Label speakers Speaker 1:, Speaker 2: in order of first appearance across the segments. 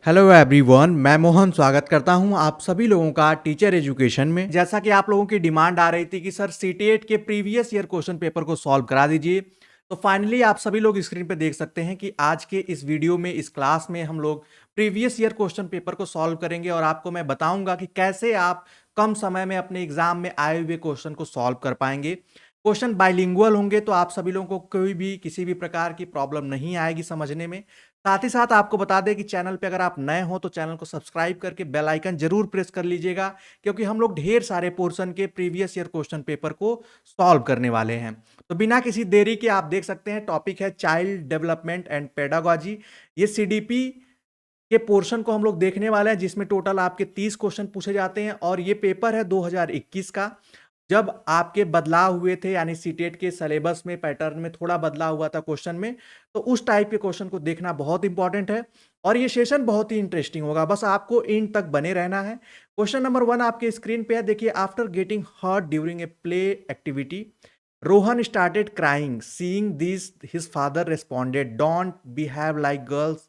Speaker 1: Hello everyone, मैं मोहन स्वागत करता हूं आप सभी लोगों का टीचर एजुकेशन में। जैसा कि आप लोगों की डिमांड आ रही थी कि सर सीटीएट के प्रीवियस ईयर क्वेश्चन पेपर को सॉल्व करा दीजिए, तो फाइनली आप सभी लोग स्क्रीन पे देख सकते हैं कि आज के इस वीडियो में, इस क्लास में हम लोग प्रीवियस ईयर क्वेश्चन पेपर को सॉल्व करेंगे और आपको मैं बताऊंगा कि कैसे आप कम समय में अपने एग्जाम में आए हुए क्वेश्चन को सॉल्व कर पाएंगे। क्वेश्चन बाइलिंगुअल होंगे तो आप सभी लोगों को कोई भी किसी भी प्रकार की प्रॉब्लम नहीं आएगी समझने में। साथ ही साथ आपको बता दें कि चैनल पे अगर आप नए हो तो चैनल को सब्सक्राइब करके बेल आइकन जरूर प्रेस कर लीजिएगा, क्योंकि हम लोग ढेर सारे पोर्शन के प्रीवियस ईयर क्वेश्चन पेपर को सॉल्व करने वाले हैं। तो बिना किसी देरी के आप देख सकते हैं, टॉपिक है चाइल्ड डेवलपमेंट एंड पेडागॉजी। ये सीडीपी के पोर्शन को हम लोग देखने वाले हैं, जिसमें टोटल आपके 30 क्वेश्चन पूछे जाते हैं और ये पेपर है 2021 का, जब आपके बदलाव हुए थे, यानी सीटेट के सिलेबस में, पैटर्न में थोड़ा बदलाव हुआ था क्वेश्चन में। तो उस टाइप के क्वेश्चन को देखना बहुत इंपॉर्टेंट है और ये सेशन बहुत ही इंटरेस्टिंग होगा, बस आपको एंड तक बने रहना है। क्वेश्चन नंबर 1 आपके स्क्रीन पे है, देखिए। After getting hurt during a play activity, Rohan started crying, seeing this his father responded, don't behave like girls,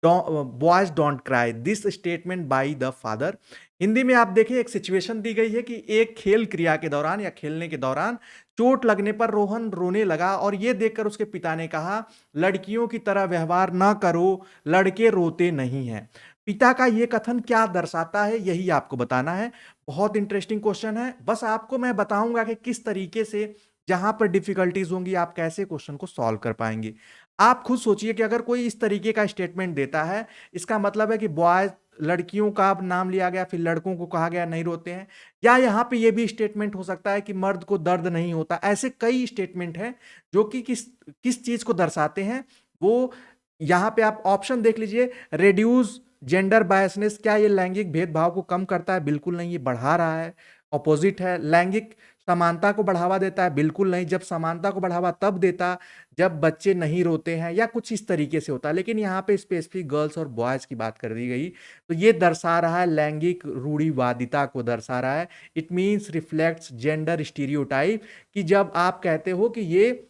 Speaker 1: boys don't cry, this statement by the father. Hindi में आप देखिए, एक सिचुएशन दी गई है कि एक खेल क्रिया के दौरान या खेलने के दौरान चोट लगने पर रोहन रोने लगा और यह देखकर उसके पिता ने कहा, लड़कियों की तरह व्यवहार न करो, लड़के रोते नहीं हैं। पिता का यह कथन क्या दर्शाता है, यही आपको बताना है। बहुत इंटरेस्टिंग क्वेश्चन है, बस आपको मैं बताऊंगा कि किस तरीके से, जहां पर डिफिकल्टीज होंगी, आप कैसे क्वेश्चन को सॉल्व कर पाएंगे। आप खुद सोचिए कि अगर कोई इस तरीके का स्टेटमेंट देता है, इसका मतलब है कि बॉयज, लड़कियों का नाम लिया गया, फिर लड़कों को कहा गया नहीं रोते हैं। या यहाँ पे ये भी स्टेटमेंट हो सकता है कि मर्द को दर्द नहीं होता। ऐसे कई स्टेटमेंट हैं जो कि किस किस चीज को दर्शाते हैं। वो यहाँ पे आप ऑप्शन देख लीजिए। रेड्यूस जेंडर बायसनेस, क्या ये लैंगिक भेदभाव को कम करता है? बिल्कुल नहीं, ये बढ़ा रहा है, ऑपोजिट है। लैंगिक समानता को बढ़ावा देता है? बिल्कुल नहीं। जब समानता को बढ़ावा तब देता जब बच्चे नहीं रोते हैं, या कुछ इस तरीके से होता है। लेकिन यहाँ पे स्पेसिफिक गर्ल्स और बॉयज की बात कर दी गई, तो ये दर्शा रहा है लैंगिक रूढ़िवादिता को दर्शा रहा है। It means reflects gender stereotype, कि जब आप कहते हो कि ये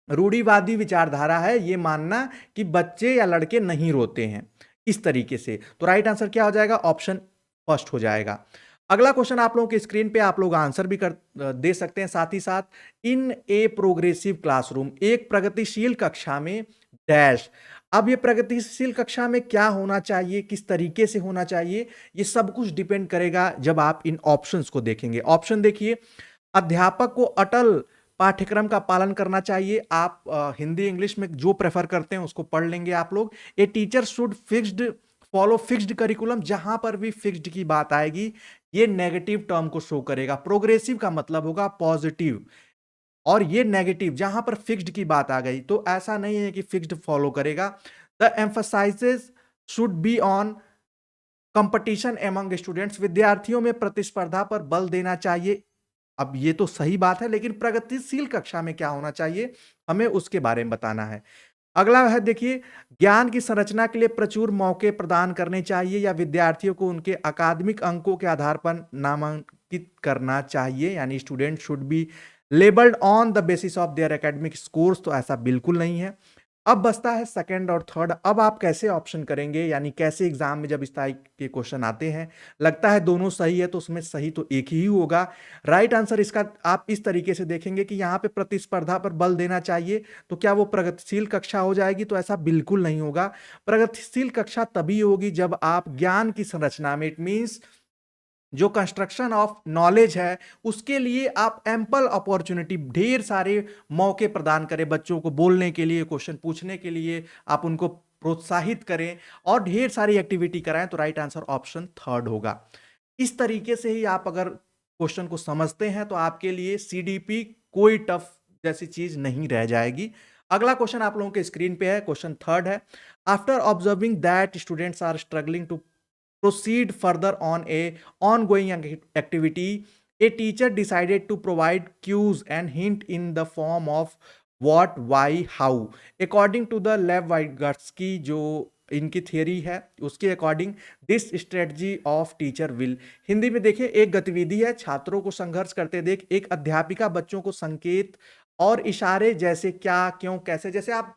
Speaker 1: रूढ़िवादी विचारधारा है, ये मानना कि बच्चे या लड़के नहीं रोते हैं, इस तरीके से। तो राइट आंसर क्या हो जाएगा? ऑप्शन फर्स्ट हो जाएगा। अगला क्वेश्चन आप लोगों के स्क्रीन पे, आप लोग आंसर भी कर दे सकते हैं साथ ही साथ। इन ए प्रोग्रेसिव क्लासरूम, एक प्रगतिशील कक्षा में डैश। अब ये प्रगतिशील कक्षा में क्या होना चाहिए, किस तरीके से होना चाहिए, ये सब कुछ डिपेंड करेगा जब आप इन ऑप्शंस को देखेंगे। ऑप्शन देखिए। अध्यापक को अटल पाठ्यक्रम का पालन करना चाहिए। आप हिंदी इंग्लिश में जो प्रेफर करते हैं उसको पढ़ लेंगे आप लोग। ए teacher should fixed follow fixed curriculum, जहां पर भी फिक्स्ड की बात आएगी ये नेगेटिव टर्म को शो करेगा। प्रोग्रेसिव का मतलब होगा पॉजिटिव, और ये नेगेटिव, जहां पर फिक्स्ड की बात आ गई तो ऐसा नहीं है कि फिक्स्ड फॉलो करेगा। The emphasises should be on competition among students, विद्यार्थियों में प्रतिस्पर्धा पर बल देना चाहिए। अब ये तो सही बात है, लेकिन प्रगतिशील कक्षा में क्या होना चाहिए, हमें उसके बारे में बताना है। अगला है, देखिए। ज्ञान की संरचना के लिए प्रचुर मौके प्रदान करने चाहिए, या विद्यार्थियों को उनके अकादमिक अंकों के आधार पर नामांकित करना चाहिए, यानी student should be labelled on the basis of their academic scores. तो ऐसा बिल्कुल नहीं है। अब बचता है सेकंड और थर्ड। अब आप कैसे ऑप्शन करेंगे, यानी कैसे एग्जाम में जब इस टाइप के क्वेश्चन आते हैं, लगता है दोनों सही है, तो उसमें सही तो एक ही होगा। राइट आंसर इसका आप इस तरीके से देखेंगे कि यहाँ पे प्रतिस्पर्धा पर बल देना चाहिए, तो क्या वो प्रगतिशील कक्षा हो जाएगी? तो ऐसा बिल्कुल नहीं होगा। प्रगतिशील कक्षा तभी होगी जब आप ज्ञान की संरचना में, इट मीन्स जो कंस्ट्रक्शन ऑफ नॉलेज है, उसके लिए आप एम्पल अपॉर्चुनिटी, ढेर सारे मौके प्रदान करें बच्चों को बोलने के लिए, क्वेश्चन पूछने के लिए, आप उनको प्रोत्साहित करें और ढेर सारी एक्टिविटी कराएं। तो राइट आंसर ऑप्शन थर्ड होगा। इस तरीके से ही आप अगर क्वेश्चन को समझते हैं तो आपके लिए सीडीपी कोई टफ जैसी चीज नहीं रह जाएगी। अगला क्वेश्चन आप लोगों के स्क्रीन पे है, क्वेश्चन थर्ड है। After observing that students are struggling to proceed further on a ongoing activity, a teacher decided to provide cues and hint in the form of what, why, how, according to the Lev-Vygotsky जो इनकी theory है उसके according, this strategy of teacher will. Hindi में देखिए, एक गतिविधि है, छात्रों को संघर्ष करते देख एक अध्यापिका बच्चों को संकेत और इशारे, जैसे क्या, क्यों, कैसे, जैसे आप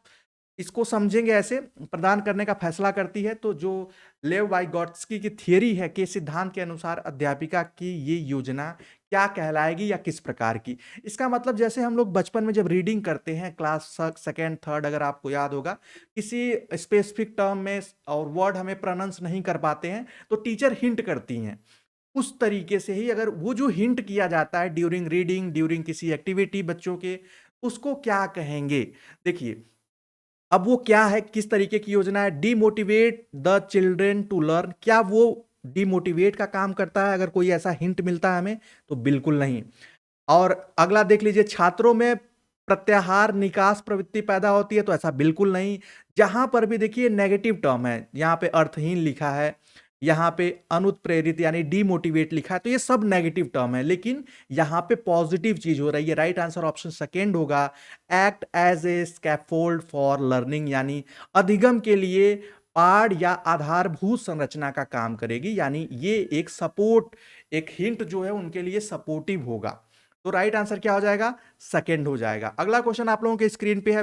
Speaker 1: इसको समझेंगे ऐसे प्रदान करने का फैसला करती है। तो जो लेव वाइगॉट्स्की की थियरी है के सिद्धांत के अनुसार अध्यापिका की ये योजना क्या कहलाएगी या किस प्रकार की। इसका मतलब जैसे हम लोग बचपन में जब रीडिंग करते हैं क्लास सेकेंड थर्ड, अगर आपको याद होगा, किसी स्पेसिफिक टर्म में और वर्ड हमें प्रोनाउंस नहीं कर पाते हैं तो टीचर हिंट करती हैं। उस तरीके से ही अगर वो जो हिंट किया जाता है ड्यूरिंग रीडिंग, ड्यूरिंग किसी एक्टिविटी बच्चों के, उसको क्या कहेंगे। देखिए अब वो क्या है, किस तरीके की योजना है, demotivate the children to learn. क्या वो डीमोटिवेट का काम करता है अगर कोई ऐसा हिंट मिलता है हमें? तो बिल्कुल नहीं। और अगला देख लीजिए, छात्रों में प्रत्याहार निकास प्रवृत्ति पैदा होती है, तो ऐसा बिल्कुल नहीं। जहां पर भी देखिए नेगेटिव टर्म है, यहाँ पे अर्थहीन लिखा है, यहाँ पे अनुत्प्रेरित यानी डीमोटिवेट लिखा है, तो ये सब नेगेटिव टर्म है। लेकिन यहाँ पे पॉजिटिव चीज हो रही है। राइट आंसर ऑप्शन सेकेंड होगा, act as a scaffold for learning, यानी अधिगम के लिए पाड़ या आधारभूत संरचना का काम करेगी। यानी ये एक सपोर्ट, एक हिंट जो है उनके लिए सपोर्टिव होगा। तो राइट आंसर क्या हो जाएगा? सेकेंड हो जाएगा। अगला क्वेश्चन आप लोगों के स्क्रीन पे है,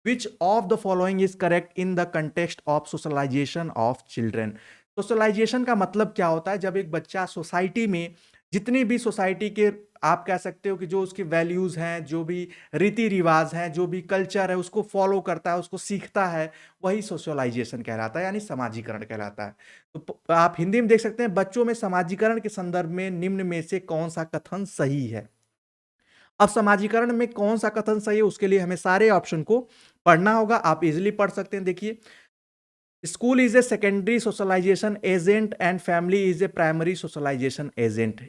Speaker 1: which of the following is correct in the context of socialization of children. Socialization का मतलब क्या होता है? जब एक बच्चा सोसाइटी में, जितनी भी सोसाइटी के आप कह सकते हो कि जो उसकी वैल्यूज हैं, जो भी रीति रिवाज हैं, जो भी कल्चर है, उसको फॉलो करता है, उसको सीखता है, वही सोशलाइजेशन कहलाता है, यानी समाजीकरण कहलाता है। तो आप हिंदी में देख सकते हैं, बच्चों में समाजीकरण के संदर्भ में निम्न में से कौन सा कथन सही है। अब समाजीकरण में कौन सा कथन सही है, उसके लिए हमें सारे ऑप्शन को पढ़ना होगा। आप इजिली पढ़ सकते हैं। देखिए, school is a secondary socialization agent and family is a primary socialization agent.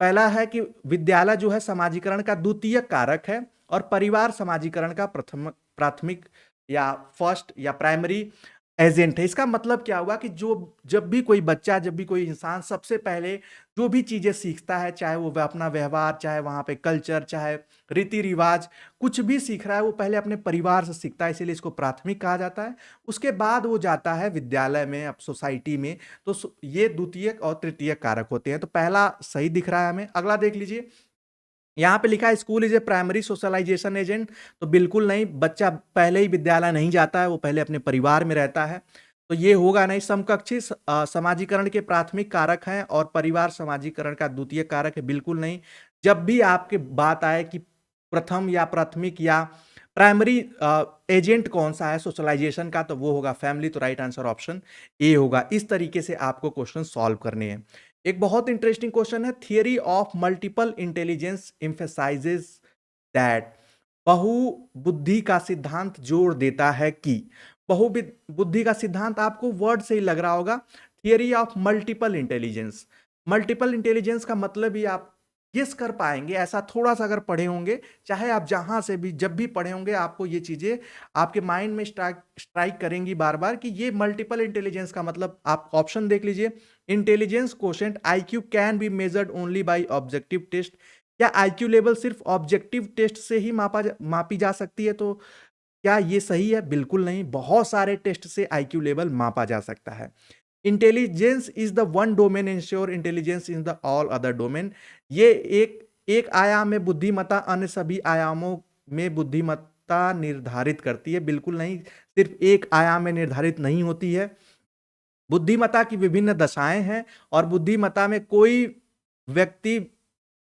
Speaker 1: पहला है कि विद्यालय जो है समाजीकरण का द्वितीयक कारक है और परिवार समाजीकरण का प्रथम प्राथमिक या फर्स्ट या प्राइमरी एजेंट है। इसका मतलब क्या हुआ कि जो जब भी कोई बच्चा, जब भी कोई इंसान सबसे पहले जो भी चीजें सीखता है, चाहे वो अपना व्यवहार, चाहे वहां पे कल्चर, चाहे रीति रिवाज, कुछ भी सीख रहा है, वो पहले अपने परिवार से सीखता है, इसीलिए इसको प्राथमिक कहा जाता है। उसके बाद वो जाता है विद्यालय में, अब सोसाइटी में। तो ये द्वितीयक और तृतीयक कारक होते हैं। तो पहला सही दिख रहा है हमें। अगला देख लीजिए, यहाँ पे लिखा है school is a primary socialization agent. तो बिल्कुल नहीं, बच्चा पहले ही विद्यालय नहीं जाता है, वो पहले अपने परिवार में रहता है, तो ये होगा नहीं। समकक्षी समाजीकरण के प्राथमिक कारक हैं और परिवार समाजीकरण का द्वितीय कारक है, बिल्कुल नहीं। जब भी आपकी बात आए कि प्रथम या प्राथमिक या प्राइमरी एजेंट कौन सा है सोशलाइजेशन का, तो वो होगा फैमिली। तो राइट आंसर ऑप्शन ए होगा। इस तरीके से आपको क्वेश्चन सॉल्व करने हैं। एक बहुत इंटरेस्टिंग क्वेश्चन है, theory of multiple intelligence emphasizes that. बहुबुद्धि का सिद्धांत जोर देता है कि, बहुबुद्धि का सिद्धांत आपको वर्ड से ही लग रहा होगा, theory of multiple intelligence. Multiple intelligence का मतलब ही आप गेस कर पाएंगे, ऐसा थोड़ा सा अगर पढ़े होंगे, चाहे आप जहां से भी जब भी पढ़े होंगे, आपको ये चीजें आपके माइंड में स्ट्राइक करेंगी बार बार कि ये मल्टीपल इंटेलिजेंस का मतलब। आप ऑप्शन देख लीजिए, intelligence quotient IQ can be measured only by objective test. क्या आईक्यू लेवल सिर्फ ऑब्जेक्टिव टेस्ट से ही मापी जा सकती है? तो क्या ये सही है? बिल्कुल नहीं, बहुत सारे टेस्ट से आईक्यू लेवल मापा जा सकता है। Intelligence is the one domain ensure intelligence in the all other domain. ये एक एक आयाम में बुद्धिमत्ता अन्य सभी आयामों में बुद्धिमत्ता निर्धारित करती है, बिल्कुल नहीं। सिर्फ एक आयाम में निर्धारित नहीं होती है। बुद्धिमत्ता की विभिन्न दशाएं हैं और बुद्धिमत्ता में कोई व्यक्ति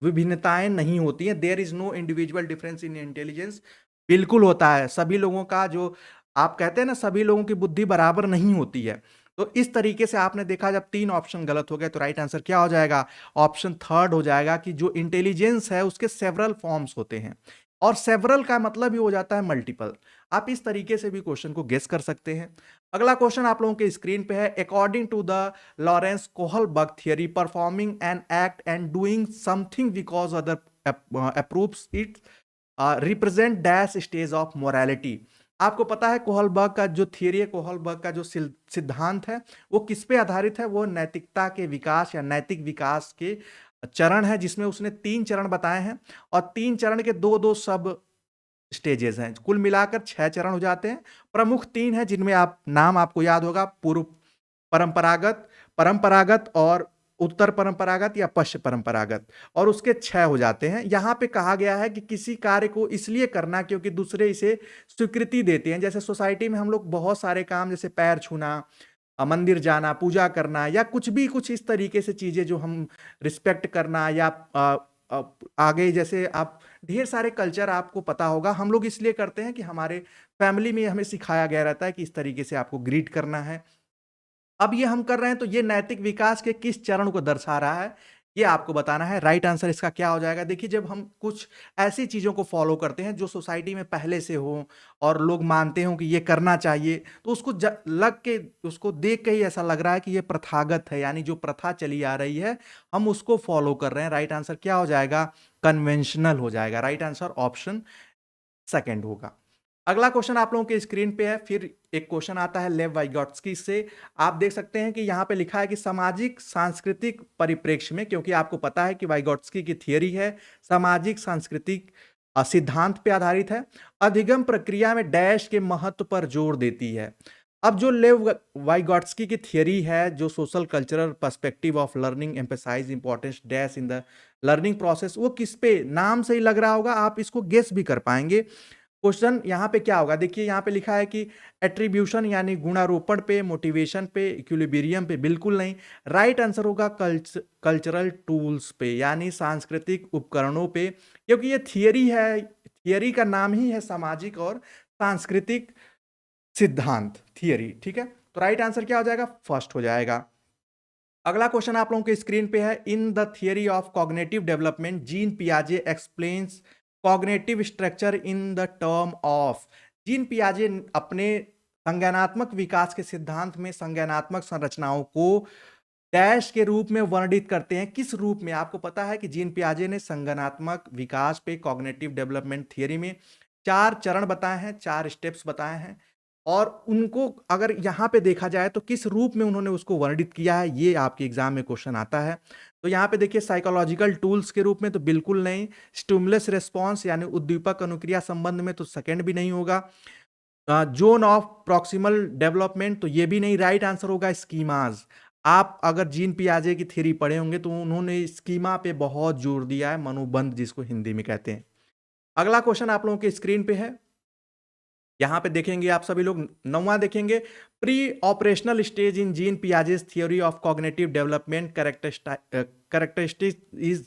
Speaker 1: विभिन्नताएं नहीं होती हैं। There is no individual difference in intelligence. बिल्कुल होता है, सभी लोगों का जो आप कहते हैं ना, सभी लोगों की बुद्धि बराबर नहीं होती है। तो इस तरीके से आपने देखा, जब तीन ऑप्शन गलत हो गए तो राइट आंसर क्या हो जाएगा? ऑप्शन थर्ड हो जाएगा कि जो इंटेलिजेंस है उसके सेवरल फॉर्म्स होते हैं और सेवरल का मतलब ही हो जाता है मल्टीपल। आप इस तरीके से भी क्वेश्चन को गेस कर सकते हैं। अगला क्वेश्चन आप लोगों के स्क्रीन पे है, according to the Lawrence Kohlberg theory performing an act and doing something because other approves it represent dash stage of morality. आपको पता है कोहलबर्ग का जो थियरी है, कोहलबर्ग का जो सिद्धांत है, वो किस पे आधारित है? वो नैतिकता के विकास या नैतिक विकास के चरण है, जिसमें उसने 3 चरण बताए हैं और 3 चरण के 2-2 सब स्टेजेस हैं। कुल मिलाकर 6 चरण हो जाते हैं। प्रमुख 3 हैं जिनमें आप नाम आपको याद होगा, पूर्व परंपरागत, परंपरागत और उत्तर परंपरागत या पश्चिम परंपरागत, और उसके 6 हो जाते हैं। यहाँ पे कहा गया है कि किसी कार्य को इसलिए करना क्योंकि दूसरे इसे स्वीकृति देते हैं। जैसे सोसाइटी में हम लोग बहुत सारे काम, जैसे पैर छूना, मंदिर जाना, पूजा करना, या कुछ भी कुछ इस तरीके से चीज़ें जो हम रिस्पेक्ट करना, या अ, आगे जैसे आप ढेर सारे कल्चर आपको पता होगा, हम लोग इसलिए करते हैं कि हमारे फैमिली में हमें सिखाया गया रहता है कि इस तरीके से आपको ग्रीट करना है। अब ये हम कर रहे हैं तो ये नैतिक विकास के किस चरण को दर्शा रहा है, ये आपको बताना है। राइट आंसर इसका क्या हो जाएगा? देखिए, जब हम कुछ ऐसी चीज़ों को फ़ॉलो करते हैं जो सोसाइटी में पहले से हो और लोग मानते हों कि ये करना चाहिए, तो उसको लग के, उसको देख के ही ऐसा लग रहा है कि ये प्रथागत है, यानी जो प्रथा चली आ रही है, हम उसको फ़ॉलो कर रहे हैं। राइट आंसर क्या हो जाएगा? कन्वेंशनल हो जाएगा। राइट आंसर ऑप्शन सेकंड होगा। अगला क्वेश्चन आप लोगों के स्क्रीन पे है। फिर एक क्वेश्चन आता है लेव वाइगॉट्स्की से। आप देख सकते हैं कि यहाँ पे लिखा है कि सामाजिक सांस्कृतिक परिप्रेक्ष्य में, क्योंकि आपको पता है कि वाइगॉट्स्की की थियरी है सामाजिक सांस्कृतिक सिद्धांत पे आधारित है, अधिगम प्रक्रिया में डैश के महत्व पर जोर देती है। अब जो लेव वाइगॉट्स्की की थियरी है, जो social cultural perspective of learning emphasize importance dash in the learning process, वो किस पे, नाम से ही लग रहा होगा, आप इसको गेस भी कर पाएंगे। क्वेश्चन यहाँ पे क्या होगा? देखिए, यहाँ पे लिखा है कि एट्रीब्यूशन यानी गुणारोपण पे, मोटिवेशन पे, इक्विलिब्रियम पे, बिल्कुल नहीं। राइट आंसर होगा कल्चरल टूल्स पे, यानी सांस्कृतिक उपकरणों पे, क्योंकि ये थियरी है, थियरी का नाम ही है सामाजिक और सांस्कृतिक सिद्धांत थियरी। ठीक है, तो राइट आंसर क्या हो जाएगा? फर्स्ट हो जाएगा। अगला क्वेश्चन आप लोगों के स्क्रीन पे है। In the theory of cognitive development Jean पियाजे explains cognitive structure in the term of. Jean पियाजे अपने संज्ञानात्मक विकास के सिद्धांत में संज्ञानात्मक संरचनाओं को डैश के रूप में वर्णित करते हैं। किस रूप में? आपको पता है कि जीन पियाजे ने संज्ञानात्मक विकास पे कॉग्निटिव डेवलपमेंट थियरी में 4 चरण बताए हैं, 4 स्टेप्स बताए हैं, और उनको अगर यहाँ पे देखा जाए तो किस रूप में उन्होंने उसको वर्णित किया है, ये आपके एग्जाम में क्वेश्चन आता है। तो यहाँ पे देखिए, साइकोलॉजिकल टूल्स के रूप में तो बिल्कुल नहीं, स्टिमुलस रिस्पॉन्स यानी उद्दीपक अनुक्रिया संबंध में तो सेकंड भी नहीं होगा, जोन ऑफ प्रॉक्सिमल डेवलपमेंट तो ये भी नहीं। राइट आंसर होगा स्कीमाज। आप अगर जीन पियाजे की थ्योरी पढ़े होंगे तो उन्होंने स्कीमा पे बहुत जोर दिया है, मनोबंध जिसको हिंदी में कहते हैं। अगला क्वेश्चन आप लोगों के स्क्रीन पे है, यहां पे देखेंगे आप सभी लोग, 9वां देखेंगे। Pre operational stage in gene Piaget's theory of cognitive development characteristic is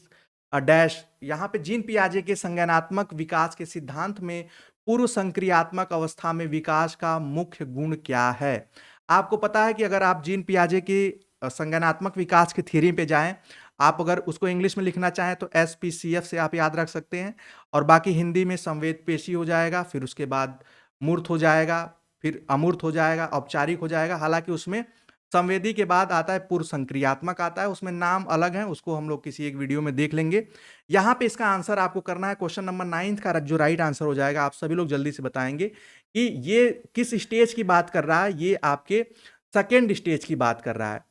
Speaker 1: a dash. यहां पे जीन पियाजे के संज्ञानात्मक विकास के सिद्धांत में पूर्व संक्रियात्मक अवस्था में विकास का मुख्य गुण क्या है? आपको पता है कि अगर आप जीन पियाजे के संज्ञानात्मक विकास की थ्योरी पे जाएं, आप अगर उसको इंग्लिश में लिखना चाहें तो SPCF से आप याद रख सकते हैं, और बाकी हिंदी में संवेद पेशी हो जाएगा, फिर उसके बाद मूर्त हो जाएगा, फिर अमूर्त हो जाएगा, औपचारिक हो जाएगा। हालांकि उसमें संवेदी के बाद आता है पूर्व संक्रियात्मक आता है, उसमें नाम अलग है, उसको हम लोग किसी एक वीडियो में देख लेंगे। यहाँ पे इसका आंसर आपको करना है। क्वेश्चन नंबर 9 का जो राइट आंसर हो जाएगा, आप सभी लोग जल्दी से बताएंगे कि ये किस स्टेज की बात कर रहा है। ये आपके सेकेंड स्टेज की बात कर रहा है,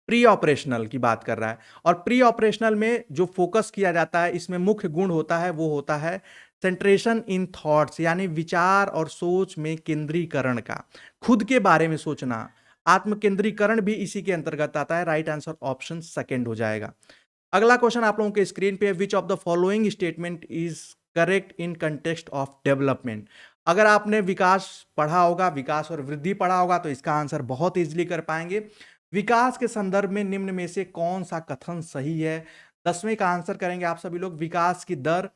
Speaker 1: प्री ऑपरेशनल की बात कर रहा है। और प्री ऑपरेशनल में जो फोकस किया जाता है, इसमें मुख्य गुण होता है, वो होता है सेंट्रेशन इन थॉट्स, यानी विचार और सोच में केंद्रीकरण का, खुद के बारे में सोचना, आत्म केंद्रीकरण भी इसी के अंतर्गत आता है। राइट आंसर ऑप्शन सेकंड हो जाएगा। अगला क्वेश्चन आप लोगों के स्क्रीन पे, विच of the following statement is correct in context of development. अगर आपने विकास पढ़ा होगा, विकास और वृद्धि पढ़ा होगा, तो इसका आंसर बहुत इजीली कर पाएंगे। विकास के संदर्भ में निम्न में से कौन सा कथन सही है? 10वें का आंसर करेंगे आप सभी लोग। विकास की दर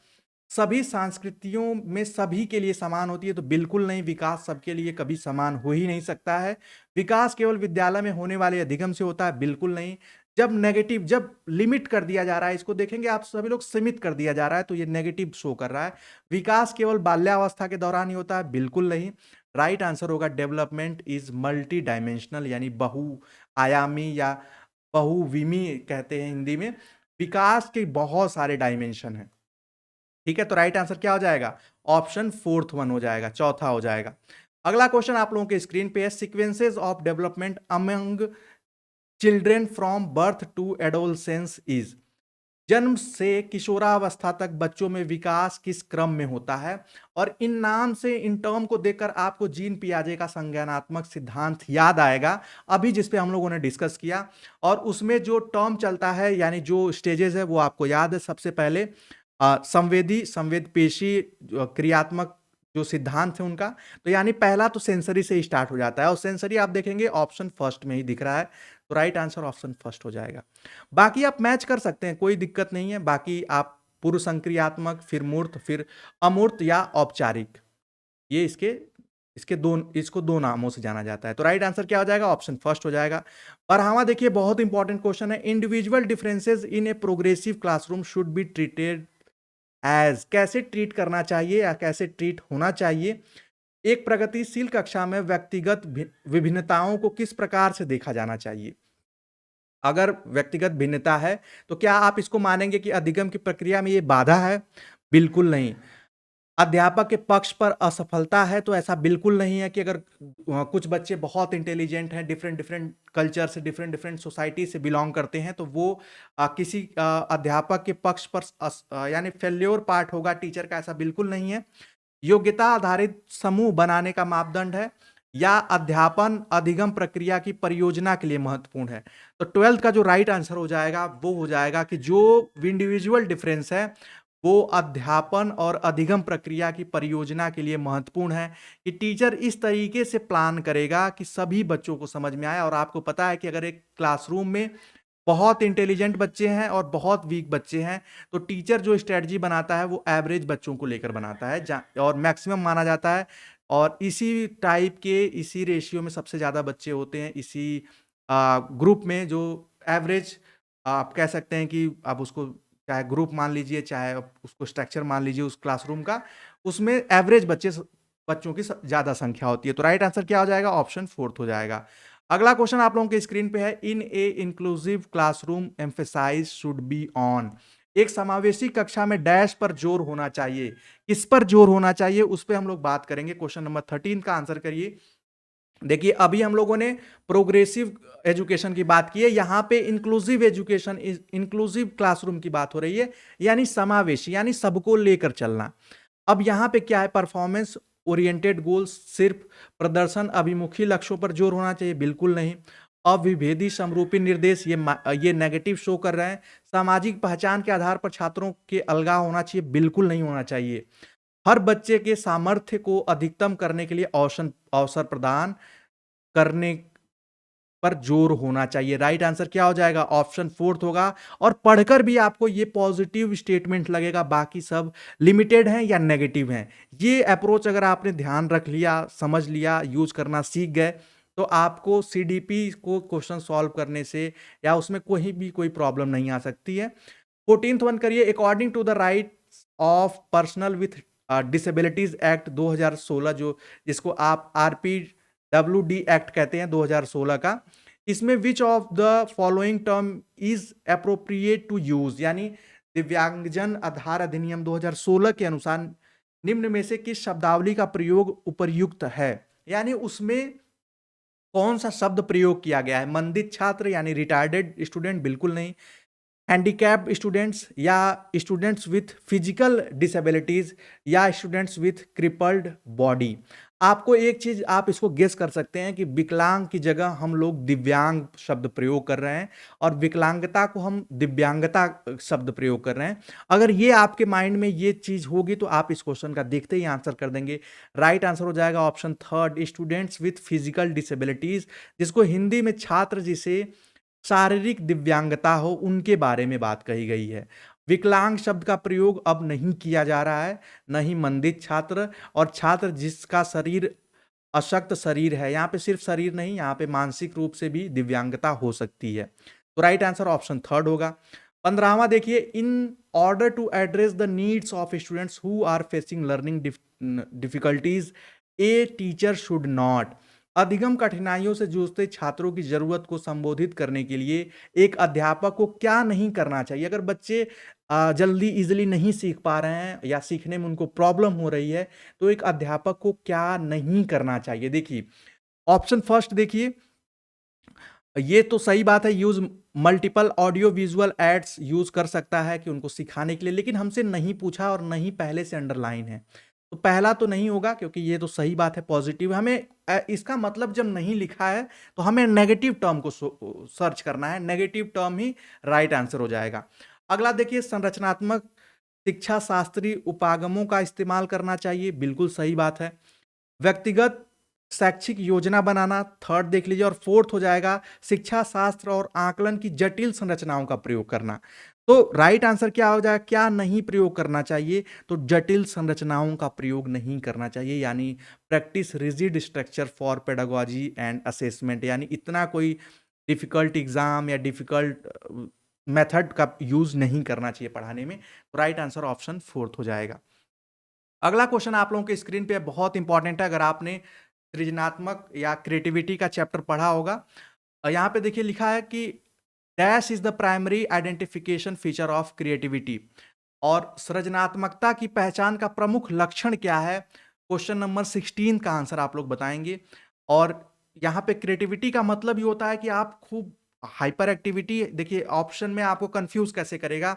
Speaker 1: सभी संस्कृतियों में सभी के लिए समान होती है, तो बिल्कुल नहीं, विकास सबके लिए कभी समान हो ही नहीं सकता है। विकास केवल विद्यालय में होने वाले अधिगम से होता है, बिल्कुल नहीं। जब नेगेटिव, जब लिमिट कर दिया जा रहा है, इसको देखेंगे आप सभी लोग, सीमित कर दिया जा रहा है, तो ये नेगेटिव शो कर रहा है। विकास केवल बाल्यावस्था के दौरान ही होता है, बिल्कुल नहीं। राइट आंसर होगा डेवलपमेंट इज मल्टी डायमेंशनल, यानी बहुआयामी या बहुविमी कहते हैं हिंदी में। विकास के बहुत सारे डायमेंशन हैं। ठीक है, तो राइट आंसर क्या हो जाएगा? ऑप्शन फोर्थ वन हो जाएगा, चौथा हो जाएगा। अगला क्वेश्चन आप लोगों के स्क्रीन पे है, sequences of development among children from birth to adolescence is. जन्म से किशोरावस्था तक बच्चों में विकास किस क्रम में होता है? और इन नाम से इन टर्म को देखकर आपको जीन पियाजे का संज्ञानात्मक सिद्धांत याद आएगा, अभी जिस पे हम लोगों ने डिस्कस किया। और उसमें जो टर्म चलता है यानी जो स्टेजेस है वो आपको याद है। सबसे पहले संवेद पेशी क्रियात्मक जो सिद्धांत है उनका, तो यानी पहला तो सेंसरी से ही स्टार्ट हो जाता है, और सेंसरी आप देखेंगे ऑप्शन फर्स्ट में ही दिख रहा है, तो राइट आंसर ऑप्शन फर्स्ट हो जाएगा। बाकी आप मैच कर सकते हैं, कोई दिक्कत नहीं है। बाकी आप पूर्व संक्रियात्मक, फिर मूर्त, फिर अमूर्त या औपचारिक, ये इसको दो नामों से जाना जाता है। तो राइट आंसर क्या हो जाएगा? ऑप्शन फर्स्ट हो जाएगा। और हाँ देखिए, बहुत इंपॉर्टेंट क्वेश्चन है। Individual differences in a progressive classroom should be treated as, कैसे ट्रीट करना चाहिए या कैसे ट्रीट होना चाहिए? एक प्रगतिशील कक्षा में व्यक्तिगत विभिन्नताओं को किस प्रकार से देखा जाना चाहिए? अगर व्यक्तिगत भिन्नता है, तो क्या आप इसको मानेंगे कि अधिगम की प्रक्रिया में ये बाधा है? बिल्कुल नहीं। अध्यापक के पक्ष पर असफलता है, तो ऐसा बिल्कुल नहीं है कि अगर कुछ बच्चे बहुत इंटेलिजेंट हैं, डिफरेंट डिफरेंट कल्चर से, डिफरेंट डिफरेंट सोसाइटी से बिलोंग करते हैं, तो वो किसी अध्यापक के पक्ष पर यानी फेल्योर पार्ट होगा टीचर का, ऐसा बिल्कुल नहीं है। योग्यता आधारित समूह बनाने का मापदंड है, या अध्यापन अधिगम प्रक्रिया की परियोजना के लिए महत्वपूर्ण है? तो 12th का जो राइट आंसर हो जाएगा वो हो जाएगा कि जो इंडिविजुअल डिफरेंस है वो अध्यापन और अधिगम प्रक्रिया की परियोजना के लिए महत्वपूर्ण है, कि टीचर इस तरीके से प्लान करेगा कि सभी बच्चों को समझ में आए। और आपको पता है कि अगर एक क्लासरूम में बहुत इंटेलिजेंट बच्चे हैं और बहुत वीक बच्चे हैं, तो टीचर जो स्ट्रेटजी बनाता है वो एवरेज बच्चों को लेकर बनाता है, और मैक्सिमम माना जाता है। और इसी टाइप के, इसी रेशियो में सबसे ज़्यादा बच्चे होते हैं इसी ग्रुप में, जो एवरेज आप कह सकते हैं कि आप उसको चाहे ग्रुप मान लीजिए, चाहे आप उसको स्ट्रक्चर मान लीजिए उस क्लासरूम का, उसमें एवरेज बच्चों की ज़्यादा संख्या होती है। तो राइट आंसर क्या हो जाएगा? ऑप्शन फोर्थ हो जाएगा। अगला क्वेश्चन आप लोगों के स्क्रीन पे है, in a inclusive classroom emphasize should be on. एक समावेशी कक्षा में डैश पर जोर होना चाहिए। किस पर जोर होना चाहिए उस पर हम लोग बात करेंगे। क्वेश्चन नंबर 13 का आंसर करिए। देखिए, अभी हम लोगों ने प्रोग्रेसिव एजुकेशन की बात की है, यहां पे इंक्लूसिव एजुकेशन, इंक्लूसिव क्लासरूम की बात हो रही है, यानी समावेशी, यानी सबको लेकर चलना। अब यहाँ पे क्या है? परफॉर्मेंस ओरिएंटेड गोल्स, सिर्फ प्रदर्शन अभिमुखी लक्ष्यों पर जोर होना चाहिए? बिल्कुल नहीं। अविभेदी समरूपी निर्देश, ये नेगेटिव शो कर रहे हैं। सामाजिक पहचान के आधार पर छात्रों के अलगाव होना चाहिए? बिल्कुल नहीं होना चाहिए। हर बच्चे के सामर्थ्य को अधिकतम करने के लिए अवसर अवसर प्रदान करने पर जोर होना चाहिए। राइट आंसर क्या हो जाएगा? ऑप्शन फोर्थ होगा। और पढ़कर भी आपको ये पॉजिटिव स्टेटमेंट लगेगा, बाकी सब लिमिटेड हैं या नेगेटिव हैं। ये अप्रोच अगर आपने ध्यान रख लिया, समझ लिया, यूज करना सीख गए, तो आपको सीडीपी को क्वेश्चन सॉल्व करने से या उसमें कोई प्रॉब्लम नहीं आ सकती है। 14th वन करिए, according to the right of personal with disabilities act 2016, जो जिसको आप RPWD एक्ट कहते हैं 2016 का, इसमें which of the following term is appropriate to use, यानी दिव्यांगजन आधार अधिनियम 2016 के अनुसार निम्न में से किस शब्दावली का प्रयोग उपयुक्त है? यानी उसमें कौन सा शब्द प्रयोग किया गया है? मंदित छात्र यानी रिटायर्डेड स्टूडेंट? बिल्कुल नहीं। हैंडीकैप्ड स्टूडेंट्स, या स्टूडेंट्स विथ फिजिकल डिसेबिलिटीज, या स्टूडेंट्स विथ क्रिपल्ड बॉडी? आपको एक चीज आप इसको गेस कर सकते हैं कि विकलांग की जगह हम लोग दिव्यांग शब्द प्रयोग कर रहे हैं, और विकलांगता को हम दिव्यांगता शब्द प्रयोग कर रहे हैं। अगर ये आपके माइंड में ये चीज होगी, तो आप इस क्वेश्चन का देखते ही आंसर कर देंगे। राइट आंसर हो जाएगा option third, students with physical disabilities, जिसको हिंदी में छात्र जिसे शारीरिक दिव्यांगता हो उनके बारे में बात कही गई है। विकलांग शब्द का प्रयोग अब नहीं किया जा रहा है, नहीं मंदित छात्र, और छात्र जिसका शरीर अशक्त शरीर है, यहाँ पे सिर्फ शरीर नहीं, यहाँ पे मानसिक रूप से भी दिव्यांगता हो सकती है। तो राइट आंसर ऑप्शन थर्ड होगा। 15वां देखिए, in order to address the needs of students who are facing learning difficulties, a teacher should not. अधिगम कठिनाइयों से जूझते छात्रों की जरूरत को संबोधित करने के लिए एक अध्यापक को क्या नहीं करना चाहिए? अगर बच्चे जल्दी इजिली नहीं सीख पा रहे हैं या सीखने में उनको प्रॉब्लम हो रही है, तो एक अध्यापक को क्या नहीं करना चाहिए? देखिए, ऑप्शन फर्स्ट देखिए, ये तो सही बात है, use multiple audio visual aids use कर सकता है कि उनको सिखाने के लिए, लेकिन हमसे नहीं पूछा और नहीं पहले से अंडरलाइन है। तो पहला तो नहीं होगा, क्योंकि ये तो सही बात है, पॉज़िटिव हमें इसका मतलब जब नहीं लिखा है तो हमें नेगेटिव टर्म को सर्च करना है, नेगेटिव टर्म ही राइट आंसर हो जाएगा। अगला देखिए, संरचनात्मक शिक्षा शास्त्री उपागमों का इस्तेमाल करना चाहिए, बिल्कुल सही बात है। व्यक्तिगत शैक्षिक योजना बनाना, थर्ड देख लीजिए, और फोर्थ हो जाएगा शिक्षा शास्त्र और आकलन की जटिल संरचनाओं का प्रयोग करना। तो राइट आंसर क्या हो जाएगा, क्या नहीं प्रयोग करना चाहिए, तो जटिल संरचनाओं का प्रयोग नहीं करना चाहिए, यानी practice rigid structure for pedagogy and assessment, यानी इतना कोई डिफिकल्ट एग्जाम या डिफिकल्ट मेथड का यूज नहीं करना चाहिए पढ़ाने में। तो राइट आंसर ऑप्शन फोर्थ हो जाएगा। अगला क्वेश्चन आप लोगों के स्क्रीन पे बहुत इंपॉर्टेंट है, अगर आपने सृजनात्मक या क्रिएटिविटी का चैप्टर पढ़ा होगा। यहाँ पे देखिए लिखा है कि dash is the primary identification feature of creativity, और सृजनात्मकता की पहचान का प्रमुख लक्षण क्या है। क्वेश्चन नंबर 16 का आंसर आप लोग बताएंगे। और यहाँ पे क्रिएटिविटी का मतलब ये होता है कि आप खूब हाइपर एक्टिविटी, देखिए ऑप्शन में आपको कंफ्यूज कैसे करेगा।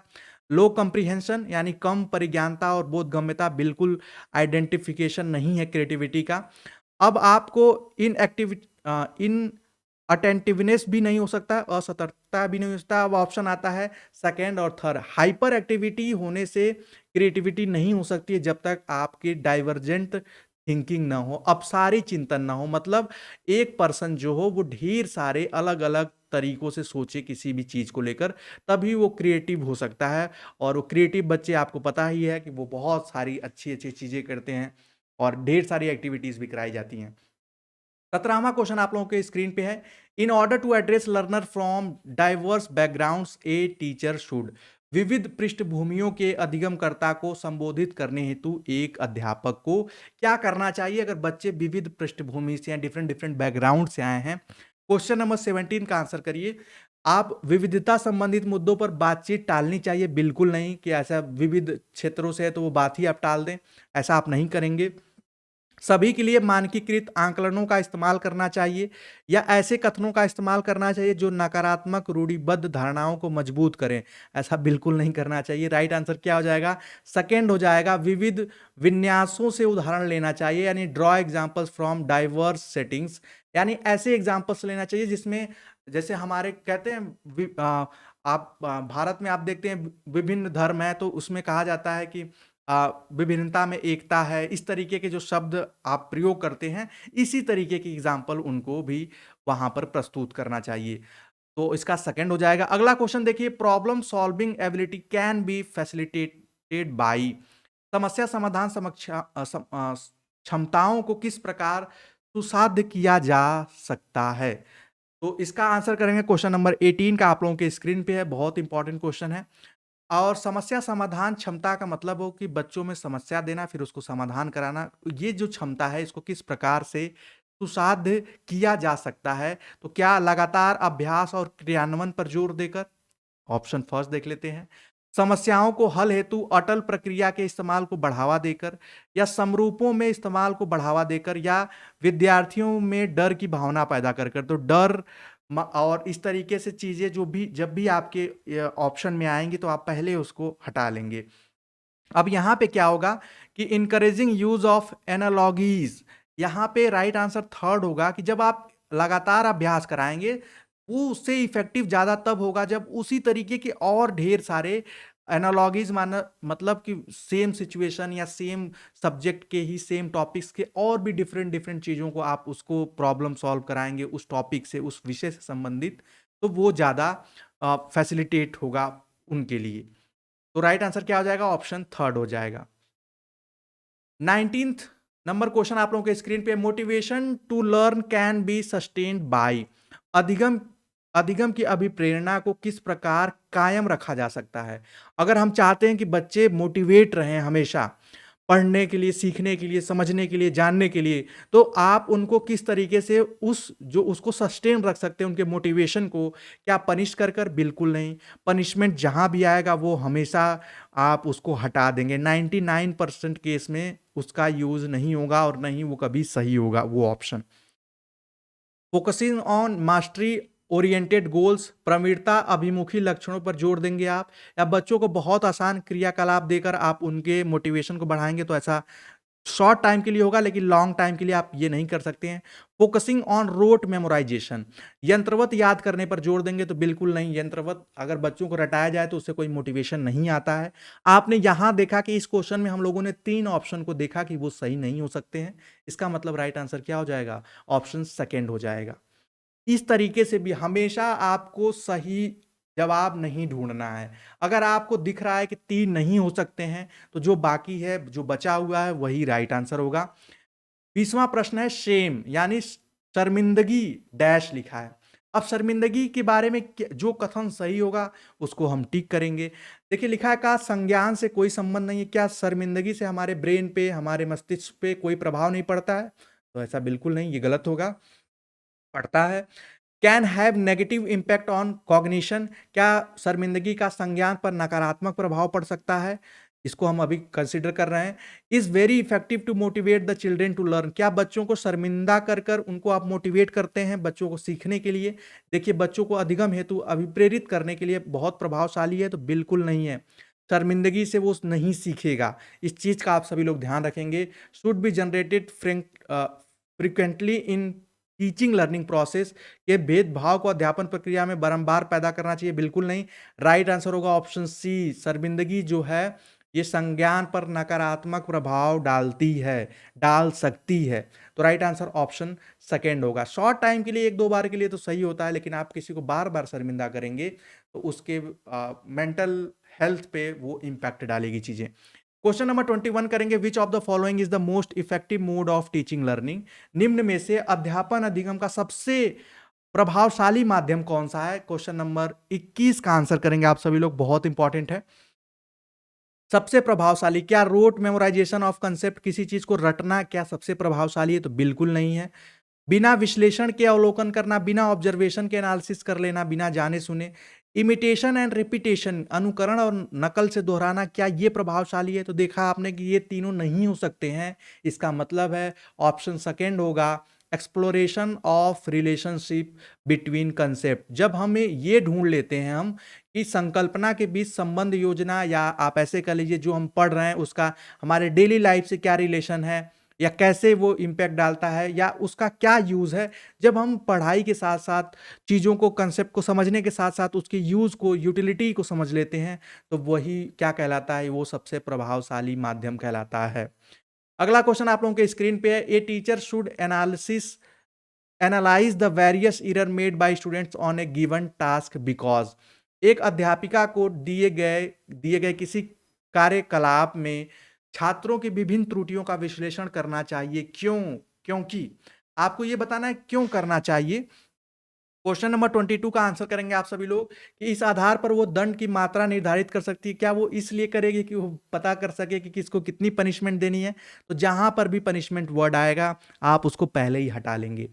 Speaker 1: लो कंप्रीहेंशन यानी कम परिज्ञानता और बोधगम्यता बिल्कुल आइडेंटिफिकेशन नहीं है क्रिएटिविटी का। अब आपको इन एक्टिविटी इन अटेंटिवनेस भी नहीं हो सकता, असतर्कता भी नहीं हो सकता। अब ऑप्शन आता है सेकेंड और थर्ड। हाइपर एक्टिविटी होने से क्रिएटिविटी नहीं हो सकती है जब तक आपकी डाइवर्जेंट थिंकिंग ना हो, अपसारी चिंतन ना हो, मतलब एक पर्सन जो हो वो ढेर सारे अलग अलग तरीकों से सोचे किसी भी चीज को लेकर, तभी वो क्रिएटिव हो सकता है। और वो क्रिएटिव बच्चे आपको पता ही है कि वो बहुत सारी अच्छी अच्छी चीजें करते हैं और ढेर सारी एक्टिविटीज भी कराई जाती हैं। 17वां क्वेश्चन आप लोगों के स्क्रीन पे है। In order to address learner from diverse backgrounds a teacher should, विविध पृष्ठभूमियों के अधिगमकर्ता को संबोधित करने हेतु एक अध्यापक को क्या करना चाहिए अगर बच्चे विविध पृष्ठभूमि से हैं, डिफरेंट डिफरेंट बैकग्राउंड से आए हैं। क्वेश्चन नंबर 17 का आंसर करिए। आप विविधता संबंधित मुद्दों पर बातचीत टालनी चाहिए, बिल्कुल नहीं कि ऐसा विविध क्षेत्रों से है तो वो बात ही आप टाल दें, ऐसा आप नहीं करेंगे। सभी के लिए मानकीकृत आंकलनों का इस्तेमाल करना चाहिए, या ऐसे कथनों का इस्तेमाल करना चाहिए जो नकारात्मक रूढ़िबद्ध धारणाओं को मजबूत करें, ऐसा बिल्कुल नहीं करना चाहिए। राइट आंसर क्या हो जाएगा, सेकंड हो जाएगा। विविध विन्यासों से उदाहरण लेना चाहिए, यानी draw examples from diverse settings, यानी ऐसे एग्जांपल्स लेना चाहिए जिसमें, जैसे हमारे कहते हैं भारत में आप देखते हैं विभिन्न धर्म है, तो उसमें कहा जाता है कि विभिन्नता में एकता है, इस तरीके के जो शब्द आप प्रयोग करते हैं, इसी तरीके की एग्जाम्पल उनको भी वहां पर प्रस्तुत करना चाहिए। तो इसका सेकंड हो जाएगा। अगला क्वेश्चन देखिए, problem solving ability can be facilitated by, समस्या समाधान क्षमताओं को किस प्रकार सुसाध्य किया जा सकता है। तो इसका आंसर करेंगे क्वेश्चन नंबर 18 का, आप लोगों के स्क्रीन पे है, बहुत इंपॉर्टेंट क्वेश्चन है। और समस्या समाधान क्षमता का मतलब हो कि बच्चों में समस्या देना फिर उसको समाधान कराना, ये जो क्षमता है इसको किस प्रकार से सुसाध्य किया जा सकता है। तो क्या लगातार अभ्यास और क्रियान्वयन पर जोर देकर, ऑप्शन फर्स्ट देख लेते हैं। समस्याओं को हल हेतु अटल प्रक्रिया के इस्तेमाल को बढ़ावा देकर, या समरूपों में इस्तेमाल को बढ़ावा देकर, या विद्यार्थियों में डर की भावना पैदा कर कर। तो डर और इस तरीके से चीजें जो भी जब भी आपके ऑप्शन में आएंगी तो आप पहले उसको हटा लेंगे। अब यहाँ पे क्या होगा कि इनकरेजिंग यूज ऑफ एनालॉगीज, यहाँ पे राइट आंसर थर्ड होगा कि जब आप लगातार अभ्यास कराएंगे, वो उससे इफेक्टिव ज्यादा तब होगा जब उसी तरीके के और ढेर सारे एनालॉगीज, माना मतलब कि सेम सिचुएशन या सेम सब्जेक्ट के ही सेम टॉपिक्स के और भी डिफरेंट डिफरेंट चीजों को आप उसको प्रॉब्लम सॉल्व कराएंगे उस टॉपिक से, उस विषय से संबंधित, तो वो ज्यादा फैसिलिटेट होगा उनके लिए। तो राइट आंसर क्या हो जाएगा, ऑप्शन थर्ड हो जाएगा। 19th नंबर क्वेश्चन आप लोगों के स्क्रीन पे, motivation to learn can be sustained by, अधिगम अधिगम की अभिप्रेरणा को किस प्रकार कायम रखा जा सकता है। अगर हम चाहते हैं कि बच्चे मोटिवेट रहें हमेशा पढ़ने के लिए, सीखने के लिए, समझने के लिए, जानने के लिए, तो आप उनको किस तरीके से उसको सस्टेन रख सकते हैं, उनके मोटिवेशन को, क्या पनिश कर कर, बिल्कुल नहीं। पनिशमेंट जहां भी आएगा वो हमेशा आप उसको हटा देंगे, 99% केस में उसका यूज नहीं होगा और नहीं वो कभी सही होगा वो option. Focusing on mastery oriented goals, प्रवीणता अभिमुखी लक्षणों पर जोर देंगे आप, या बच्चों को बहुत आसान क्रियाकलाप देकर आप उनके मोटिवेशन को बढ़ाएंगे, तो ऐसा शॉर्ट टाइम के लिए होगा, लेकिन लॉन्ग टाइम के लिए आप ये नहीं कर सकते हैं। फोकसिंग ऑन रोट मेमोराइजेशन, यंत्रवत याद करने पर जोर देंगे, तो बिल्कुल नहीं। यंत्रवत अगर बच्चों को रटाया जाए तो उससे कोई मोटिवेशन नहीं आता है। आपने यहां देखा कि इस क्वेश्चन में हम लोगों ने 3 ऑप्शन को देखा कि वो सही नहीं हो सकते हैं। इसका मतलब राइट आंसर क्या हो जाएगा? ऑप्शन सेकेंड हो जाएगा। इस तरीके से भी हमेशा आपको सही जवाब नहीं ढूंढना है। अगर आपको दिख रहा है कि 3 नहीं हो सकते हैं, तो जो बाकी है, जो बचा हुआ है, वही राइट आंसर होगा। 20वां प्रश्न है शेम, यानी शर्मिंदगी डैश लिखा है। अब शर्मिंदगी के बारे में जो कथन सही होगा उसको हम टिक करेंगे। देखिए लिखा है का संज्ञान से कोई संबंध नहीं है। क्या शर्मिंदगी से हमारे ब्रेन पे, हमारे मस्तिष्क पे कोई प्रभाव नहीं पड़ता है? तो ऐसा बिल्कुल नहीं, ये गलत होगा, पड़ता है। Can have negative impact on cognition, क्या शर्मिंदगी का संज्ञान पर नकारात्मक प्रभाव पड़ सकता है? इसको हम अभी कंसिडर कर रहे हैं। Is very effective to motivate the children to learn, क्या बच्चों को शर्मिंदा कर कर उनको आप मोटिवेट करते हैं बच्चों को सीखने के लिए? देखिए बच्चों को अधिगम हेतु अभिप्रेरित करने के लिए बहुत प्रभावशाली है, तो बिल्कुल नहीं है। शर्मिंदगी से वो नहीं सीखेगा, इस चीज का आप सभी लोग ध्यान रखेंगे। Should be generated frequently in teaching learning process, ये भेदभाव को अध्यापन प्रक्रिया में बारंबार पैदा करना चाहिए, बिल्कुल नहीं। राइट आंसर होगा ऑप्शन सी, शर्मिंदगी जो है ये संज्ञान पर नकारात्मक प्रभाव डालती है, डाल सकती है। तो राइट आंसर ऑप्शन सेकेंड होगा। शॉर्ट टाइम के लिए, एक दो बार के लिए तो सही होता है, लेकिन आप किसी को बार बार शर्मिंदा करेंगे तो उसके मेंटल हेल्थ पे वो इम्पैक्ट डालेगी चीजें। क्वेश्चन नंबर 21 करेंगे, विच of the following is the most effective mode of teaching learning, निम्न में से अध्यापन अधिगम का सबसे प्रभावशाली माध्यम कौन सा है? क्वेश्चन नंबर 21 का आंसर करेंगे आप सभी लोग, बहुत इंपॉर्टेंट है। सबसे प्रभावशाली, क्या रोट मेमोराइजेशन ऑफ कंसेप्ट, किसी चीज को रटना क्या सबसे प्रभावशाली है? तो बिल्कुल नहीं है। बिना विश्लेषण के अवलोकन करना, बिना ऑब्जर्वेशन के एनालिसिस कर लेना, बिना जाने सुने। इमिटेशन एंड रिपीटेशन, अनुकरण और नकल से दोहराना, क्या ये प्रभावशाली है? तो देखा आपने कि ये तीनों नहीं हो सकते हैं। इसका मतलब है ऑप्शन सेकेंड होगा, exploration of relationship between concept. जब हमें ये ढूंढ लेते हैं हम कि संकल्पना के बीच संबंध योजना, या आप ऐसे कह लीजिए जो हम पढ़ रहे हैं उसका हमारे डेली लाइफ से क्या रिलेशन है, या कैसे वो इम्पैक्ट डालता है, या उसका क्या यूज़ है। जब हम पढ़ाई के साथ साथ चीज़ों को, कंसेप्ट को समझने के साथ साथ उसके यूज़ को, यूटिलिटी को समझ लेते हैं, तो वही क्या कहलाता है? वो सबसे प्रभावशाली माध्यम कहलाता है। अगला क्वेश्चन आप लोगों के स्क्रीन पे है, ए teacher should analyse the various error made by students on A given task because, एक अध्यापिका को दिए गए किसी कार्यकलाप में छात्रों की विभिन्न त्रुटियों का विश्लेषण करना चाहिए। क्यों? क्योंकि आपको ये बताना है क्यों करना चाहिए। क्वेश्चन नंबर 22 का आंसर करेंगे आप सभी लोग कि इस आधार पर वो दंड की मात्रा निर्धारित कर सकती है। क्या वो इसलिए करेगी कि वो पता कर सके कि किसको कितनी पनिशमेंट देनी है? तो जहां पर भी पनिशमेंट वर्ड आएगा आप उसको पहले ही हटा लेंगे।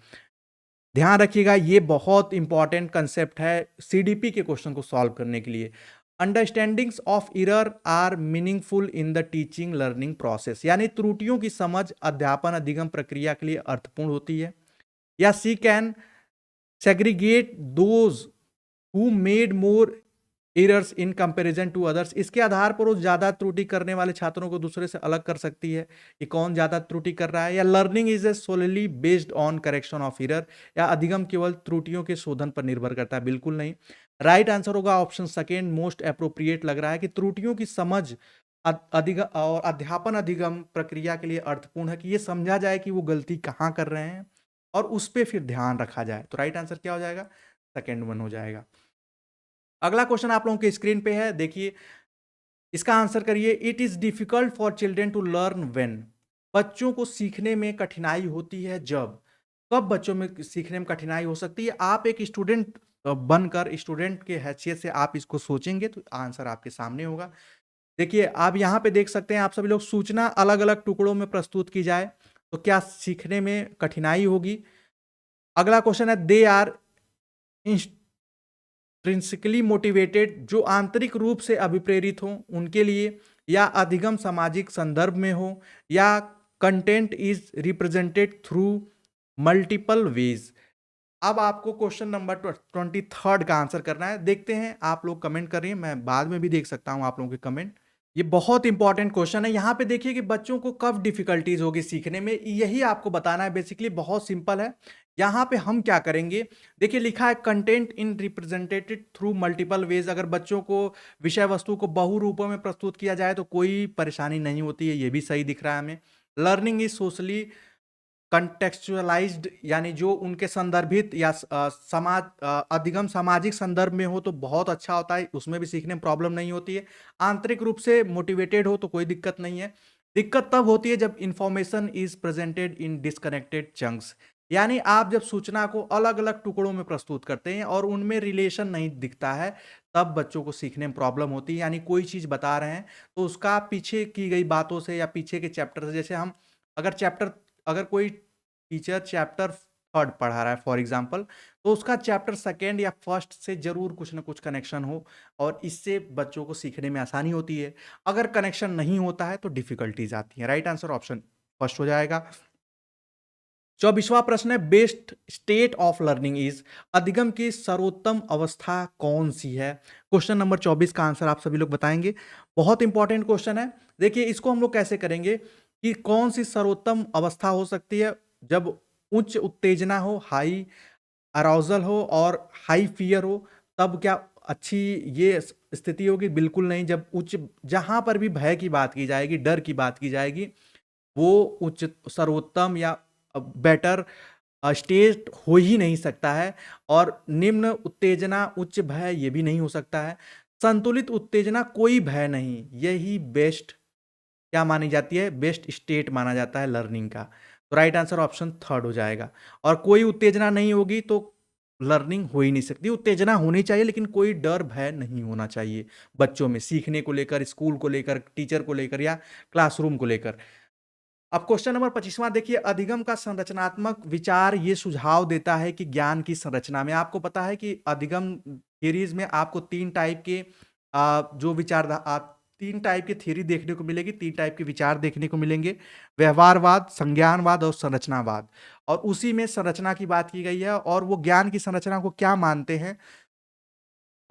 Speaker 1: ध्यान रखिएगा, ये बहुत इंपॉर्टेंट कंसेप्ट है सीडीपी के क्वेश्चन को सॉल्व करने के लिए। Understandings of error are meaningful in the teaching learning process, यानी त्रुटियों की समझ अध्यापन अधिगम प्रक्रिया के लिए अर्थपूर्ण होती है। या she can segregate those who made more errors in comparison to others, इसके आधार पर वो ज्यादा त्रुटि करने वाले छात्रों को दूसरे से अलग कर सकती है कि कौन ज्यादा त्रुटि कर रहा है। या learning is a solely based on correction of error, या अधिगम केवल त्रुटियों के शोधन पर निर्भर करता है? बिल्कुल नहीं। राइट आंसर होगा ऑप्शन सेकेंड, मोस्ट अप्रोप्रिएट लग रहा है कि त्रुटियों की समझ अधिगम और अध्यापन अधिगम प्रक्रिया के लिए अर्थपूर्ण है, कि ये समझा जाए कि वो गलती कहाँ कर रहे हैं और उस पर फिर ध्यान रखा जाए। तो राइट आंसर क्या हो जाएगा? सेकेंड वन हो जाएगा। अगला क्वेश्चन आप लोगों के स्क्रीन पे है, देखिए इसका आंसर करिए। It is difficult for children to learn when, बच्चों को सीखने में कठिनाई होती है जब। कब बच्चों में सीखने में कठिनाई हो सकती है? आप एक स्टूडेंट बनकर, स्टूडेंट के हैसियत से आप इसको सोचेंगे तो आंसर आपके सामने होगा। देखिए आप यहाँ पे देख सकते हैं, आप सभी लोग, सूचना अलग अलग टुकड़ों में प्रस्तुत की जाए तो क्या सीखने में कठिनाई होगी? अगला क्वेश्चन है, दे आर इंट्रिंसिकली मोटिवेटेड, जो आंतरिक रूप से अभिप्रेरित हो उनके लिए, या अधिगम सामाजिक संदर्भ में हो, या content is represented through multiple ways. अब आपको क्वेश्चन नंबर 23 का आंसर करना है। देखते हैं, आप लोग कमेंट कर रही हैं, मैं बाद में भी देख सकता हूँ आप लोगों के कमेंट। ये बहुत इंपॉर्टेंट क्वेश्चन है। यहाँ पे देखिए कि बच्चों को कब डिफिकल्टीज होगी सीखने में, यही आपको बताना है। बेसिकली बहुत सिंपल है। यहाँ पे हम क्या करेंगे, देखिए लिखा है content in represented through multiple ways. अगर बच्चों को विषय वस्तु को बहु रूपों में प्रस्तुत किया जाए तो कोई परेशानी नहीं होती है, ये भी सही दिख रहा है हमें। लर्निंग इज सोशली कंटेक्चुअलाइज्ड, यानी जो उनके संदर्भित या अधिगम सामाजिक संदर्भ में हो तो बहुत अच्छा होता है, उसमें भी सीखने में प्रॉब्लम नहीं होती है। आंतरिक रूप से मोटिवेटेड हो तो कोई दिक्कत नहीं है। दिक्कत तब होती है जब information is presented in disconnected chunks, यानी आप जब सूचना को अलग अलग टुकड़ों में प्रस्तुत करते हैं और उनमें रिलेशन नहीं दिखता है, तब बच्चों को सीखने में प्रॉब्लम होती है। यानी कोई चीज बता रहे हैं तो उसका पीछे की गई बातों से या पीछे के चैप्टर से, जैसे हम अगर कोई टीचर चैप्टर 3 पढ़ा रहा है फॉर एग्जांपल, तो उसका चैप्टर 2 या फर्स्ट से जरूर कुछ ना कुछ कनेक्शन हो, और इससे बच्चों को सीखने में आसानी होती है। अगर कनेक्शन नहीं होता है तो डिफिकल्टीज आती है। राइट आंसर ऑप्शन फर्स्ट हो जाएगा। 24वां प्रश्न है, best state of learning is, अधिगम की सर्वोत्तम अवस्था कौन सी है? क्वेश्चन नंबर 24 का आंसर आप सभी लोग बताएंगे। बहुत इंपॉर्टेंट क्वेश्चन है। देखिए इसको हम लोग कैसे करेंगे कि कौन सी सर्वोत्तम अवस्था हो सकती है, जब उच्च उत्तेजना हो, हाई अराउजल हो और हाई फियर हो, तब क्या अच्छी ये स्थिति होगी? बिल्कुल नहीं। जब उच्च, जहां पर भी भय की बात की जाएगी, डर की बात की जाएगी, वो उच्च सर्वोत्तम या बेटर स्टेट हो ही नहीं सकता है। और निम्न उत्तेजना उच्च भय ये भी नहीं हो सकता है। संतुलित उत्तेजना कोई भय नहीं, यही बेस्ट क्या मानी जाती है? बेस्ट स्टेट माना जाता है लर्निंग का। तो राइट आंसर ऑप्शन 3 हो जाएगा। और कोई उत्तेजना नहीं होगी तो लर्निंग हो ही नहीं सकती। उत्तेजना होनी चाहिए लेकिन कोई डर भय नहीं होना चाहिए बच्चों में, सीखने को लेकर, स्कूल को लेकर, टीचर को लेकर या क्लासरूम को लेकर। अब क्वेश्चन नंबर 25वां देखिए, अधिगम का संरचनात्मक विचार ये सुझाव देता है कि ज्ञान की संरचना में, आपको पता है कि अधिगम थ्योरीज में आपको 3 टाइप के जो विचार आप 3 टाइप की थ्योरी देखने को मिलेगी, 3 टाइप के विचार देखने को मिलेंगे, व्यवहारवाद, संज्ञानवाद और संरचनावाद। और उसी में संरचना की बात की गई है, और वो ज्ञान की संरचना को क्या मानते हैं।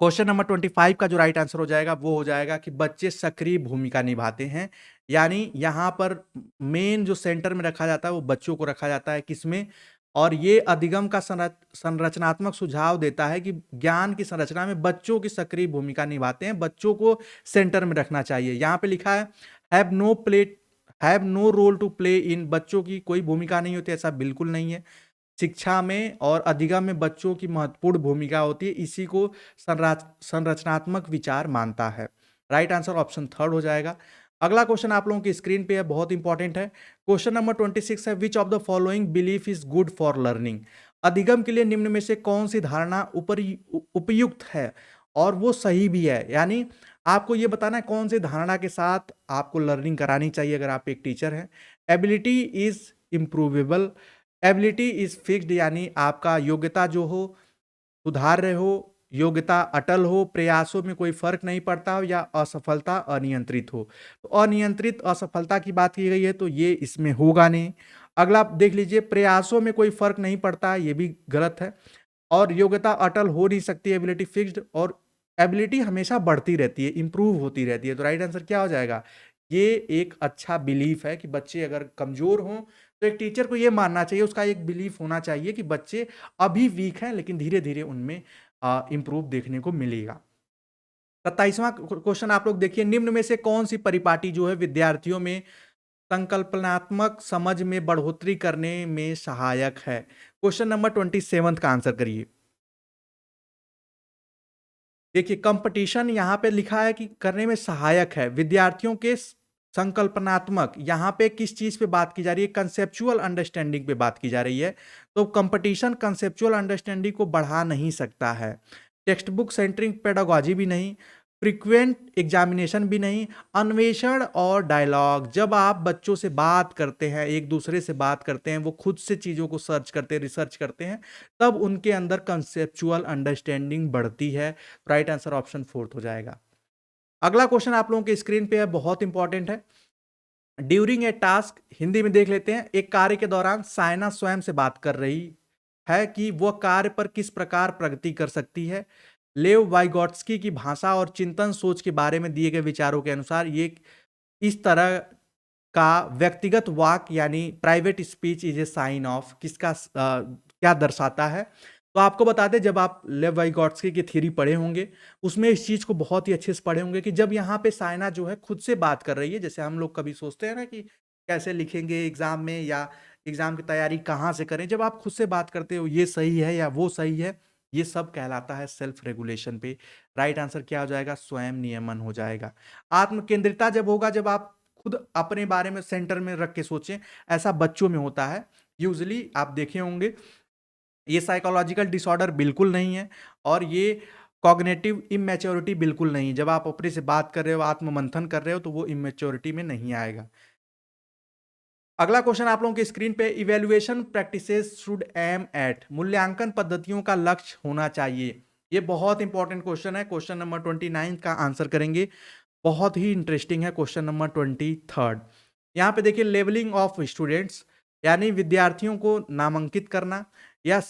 Speaker 1: क्वेश्चन नंबर 25 का जो राइट आंसर हो जाएगा वो हो जाएगा कि बच्चे सक्रिय भूमिका निभाते हैं। यानी यहाँ पर मेन जो सेंटर में रखा जाता है वो बच्चों को रखा जाता है, किसमें? और ये अधिगम का संरचनात्मक सुझाव देता है कि ज्ञान की संरचना में बच्चों की सक्रिय भूमिका निभाते हैं, बच्चों को सेंटर में रखना चाहिए। यहाँ पे लिखा है have no play have no role to play in, बच्चों की कोई भूमिका नहीं होती, ऐसा बिल्कुल नहीं है। शिक्षा में और अधिगम में बच्चों की महत्वपूर्ण भूमिका होती है, इसी को संरचनात्मक विचार मानता है। राइट आंसर ऑप्शन 3 हो जाएगा। अगला क्वेश्चन आप लोगों की स्क्रीन पे है, बहुत इंपॉर्टेंट है। क्वेश्चन नंबर 26 है, which of the following belief is good for learning, अधिगम के लिए निम्न में से कौन सी धारणा उपयुक्त है और वो सही भी है। यानी आपको ये बताना है कौन सी धारणा के साथ आपको लर्निंग करानी चाहिए अगर आप एक टीचर हैं। Ability is improvable, ability is fixed, यानी आपका योग्यता जो हो सुधार रहे हो, योग्यता अटल हो, प्रयासों में कोई फर्क नहीं पड़ता हो, या असफलता अनियंत्रित हो। तो अनियंत्रित असफलता की बात की गई है तो ये इसमें होगा नहीं। अगला आप देख लीजिए, प्रयासों में कोई फर्क नहीं पड़ता है, ये भी गलत है। और योग्यता अटल हो नहीं सकती, एबिलिटी फिक्स्ड, और एबिलिटी हमेशा बढ़ती रहती है, इंप्रूव होती रहती है। तो राइट आंसर क्या हो जाएगा? ये एक अच्छा बिलीफ है कि बच्चे अगर कमजोर हों तो एक टीचर को ये मानना चाहिए, उसका एक बिलीफ होना चाहिए कि बच्चे अभी वीक हैं लेकिन धीरे धीरे उनमें इंप्रूव देखने को मिलेगा। 27वां क्वेश्चन आप लोग देखिए, निम्न में से कौन सी परिपाटी जो है विद्यार्थियों में संकल्पनात्मक समझ में बढ़ोतरी करने में सहायक है? क्वेश्चन नंबर 27 का आंसर करिए। देखिए कंपटीशन यहाँ पे लिखा है कि करने में सहायक है, विद्यार्थियों के संकल्पनात्मक, यहाँ पे किस चीज पे बात की जा रही है? कंसेप्चुअल अंडरस्टैंडिंग पे बात की जा रही है। तो कंपटीशन कंसेप्चुअल अंडरस्टैंडिंग को बढ़ा नहीं सकता है, टेक्स्ट बुक सेंटरिंग पेडागॉजी भी नहीं, फ्रीक्वेंट एग्जामिनेशन भी नहीं, अन्वेषण और डायलॉग। जब आप बच्चों से बात करते हैं, एक दूसरे से बात करते हैं, वो खुद से चीज़ों को सर्च करते हैं, रिसर्च करते हैं, तब उनके अंदर कंसेप्चुअल अंडरस्टैंडिंग बढ़ती है। राइट आंसर ऑप्शन 4 हो जाएगा। अगला क्वेश्चन आप लोगों के स्क्रीन पे है, बहुत इंपॉर्टेंट है। ड्यूरिंग ए टास्क, हिंदी में देख लेते हैं। एक कार्य के दौरान सायना स्वयं से बात कर रही है कि वह कार्य पर किस प्रकार प्रगति कर सकती है। लेव वाइगॉट्स्की की भाषा और चिंतन सोच के बारे में दिए गए विचारों के अनुसार ये इस तरह का व्यक्तिगत वाक यानी private speech is a sign of किसका क्या दर्शाता है। तो आपको बता दें, जब आप लेव वाइगॉट्स्की की थ्योरी पढ़े होंगे उसमें इस चीज को बहुत ही अच्छे से पढ़े होंगे कि जब यहाँ पे साइना जो है खुद से बात कर रही है, जैसे हम लोग कभी सोचते हैं ना कि कैसे लिखेंगे एग्जाम में या एग्जाम की तैयारी कहाँ से करें, जब आप खुद से बात करते हो ये सही है या वो सही है, ये सब कहलाता है सेल्फ रेगुलेशन पे। राइट आंसर क्या हो जाएगा? स्वयं नियमन हो जाएगा। आत्म केंद्रिता जब होगा, जब आप खुद अपने बारे में सेंटर में रख के सोचें, ऐसा बच्चों में होता है यूजुअली, आप देखे होंगे। ये साइकोलॉजिकल डिसऑर्डर बिल्कुल नहीं है और ये कॉग्निटिव इमेच्योरिटी बिल्कुल नहीं है। जब आप अपने से बात कर रहे हो, आत्म मंथन कर रहे हो, तो वो इमेच्योरिटी में नहीं आएगा। अगला क्वेश्चन आप लोगों की स्क्रीन पे, evaluation practices should aim at, मूल्यांकन पद्धतियों का लक्ष्य होना चाहिए। ये बहुत इंपॉर्टेंट क्वेश्चन है। क्वेश्चन नंबर 29 का आंसर करेंगे। बहुत ही इंटरेस्टिंग है क्वेश्चन नंबर 23। यहाँ पे देखिए, लेवलिंग ऑफ स्टूडेंट्स यानी विद्यार्थियों को नामांकित करना, या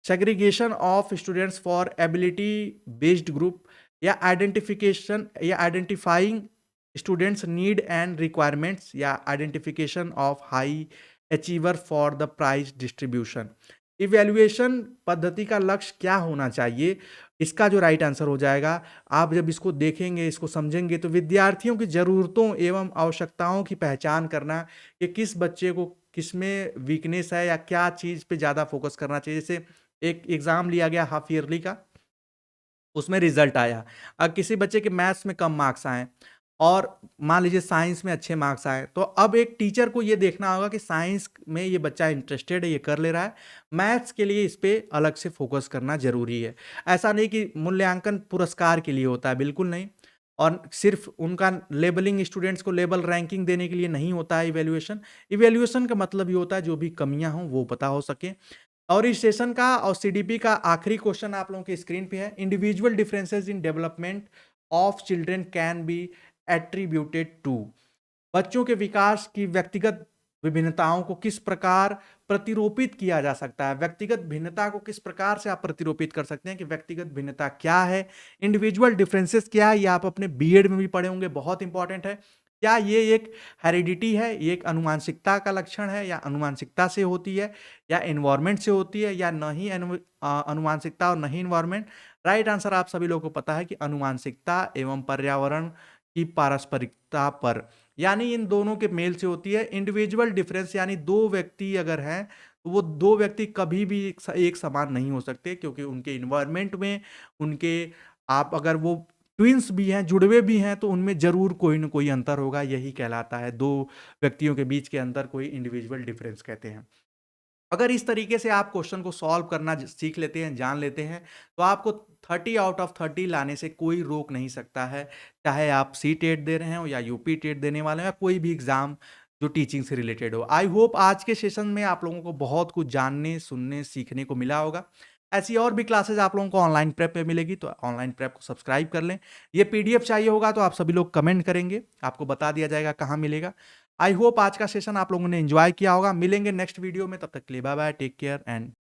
Speaker 1: segregation of students for ability based group, या आइडेंटिफिकेशन या identifying students need and requirements, या identification of high achiever for the prize distribution. Evaluation पद्धति का लक्ष्य क्या होना चाहिए? इसका जो राइट आंसर हो जाएगा, आप जब इसको देखेंगे, इसको समझेंगे, तो विद्यार्थियों की ज़रूरतों एवं आवश्यकताओं की पहचान करना कि किस बच्चे को किस में वीकनेस है या क्या चीज़ पे ज़्यादा फोकस करना चाहिए। जैसे एक एग्ज़ाम लिया गया हाफ ईयरली का, उसमें रिजल्ट आया। अब किसी बच्चे के मैथ्स में कम मार्क्स आए और मान लीजिए साइंस में अच्छे मार्क्स आए, तो अब एक टीचर को ये देखना होगा कि साइंस में ये बच्चा इंटरेस्टेड है, ये कर ले रहा है, मैथ्स के लिए इस पे अलग से फोकस करना ज़रूरी है। ऐसा नहीं कि मूल्यांकन पुरस्कार के लिए होता है, बिल्कुल नहीं। और सिर्फ उनका लेबलिंग, स्टूडेंट्स को लेबल रैंकिंग देने के लिए नहीं होता है इवैल्यूएशन। इवैल्यूएशन का मतलब ये होता है जो भी कमियाँ हों वो पता हो सके। और इस सेशन का और सीडीपी का आखिरी क्वेश्चन आप लोगों की स्क्रीन पे है, individual differences in development of children can be attributed to, बच्चों के विकास की व्यक्तिगत विभिन्नताओं को किस प्रकार प्रतिरूपित किया जा सकता है। व्यक्तिगत भिन्नता को किस प्रकार से आप प्रतिरूपित कर सकते हैं कि व्यक्तिगत भिन्नता क्या है, इंडिविजुअल डिफरेंसेस क्या है, ये आप अपने बीएड में भी पढ़े होंगे, बहुत इंपॉर्टेंट है। क्या ये एक हेरिडिटी है, ये एक अनुवांशिकता का लक्षण है, या अनुवांशिकता से होती है, या एनवायरमेंट से होती है, या नहीं अनुवांशिकता और नहीं एनवायरमेंट। राइट आंसर आप सभी लोगों को पता है कि अनुवांशिकता एवं पर्यावरण की पारस्परिकता पर, यानी इन दोनों के मेल से होती है। इंडिविजुअल डिफरेंस यानी दो व्यक्ति अगर हैं तो वो दो व्यक्ति कभी भी एक समान नहीं हो सकते, क्योंकि उनके इन्वायरमेंट में, उनके, आप अगर वो ट्विंस भी हैं, जुड़वे भी हैं, तो उनमें जरूर कोई ना कोई अंतर होगा। यही कहलाता है दो व्यक्तियों के बीच के अंतर कोई इंडिविजुअल डिफरेंस कहते हैं। अगर इस तरीके से आप क्वेश्चन को सॉल्व करना सीख लेते हैं, जान लेते हैं, तो आपको 30 आउट ऑफ 30 लाने से कोई रोक नहीं सकता है। चाहे आप सी टेट दे रहे हो या यूपी टेट देने वाले हो या कोई भी एग्जाम जो टीचिंग से रिलेटेड हो। आई होप आज के सेशन में आप लोगों को बहुत कुछ जानने, सुनने, सीखने को मिला होगा। ऐसी और भी क्लासेस आप लोगों को ऑनलाइन प्रेप में मिलेगी, तो ऑनलाइन प्रेप को सब्सक्राइब कर लें। ये पीडीएफ चाहिए होगा तो आप सभी लोग कमेंट करेंगे, आपको बता दिया जाएगा कहाँ मिलेगा। आई होप आज का सेशन आप लोगों ने एंजॉय किया होगा। मिलेंगे नेक्स्ट वीडियो में, तब तक के लिए bye bye, take care and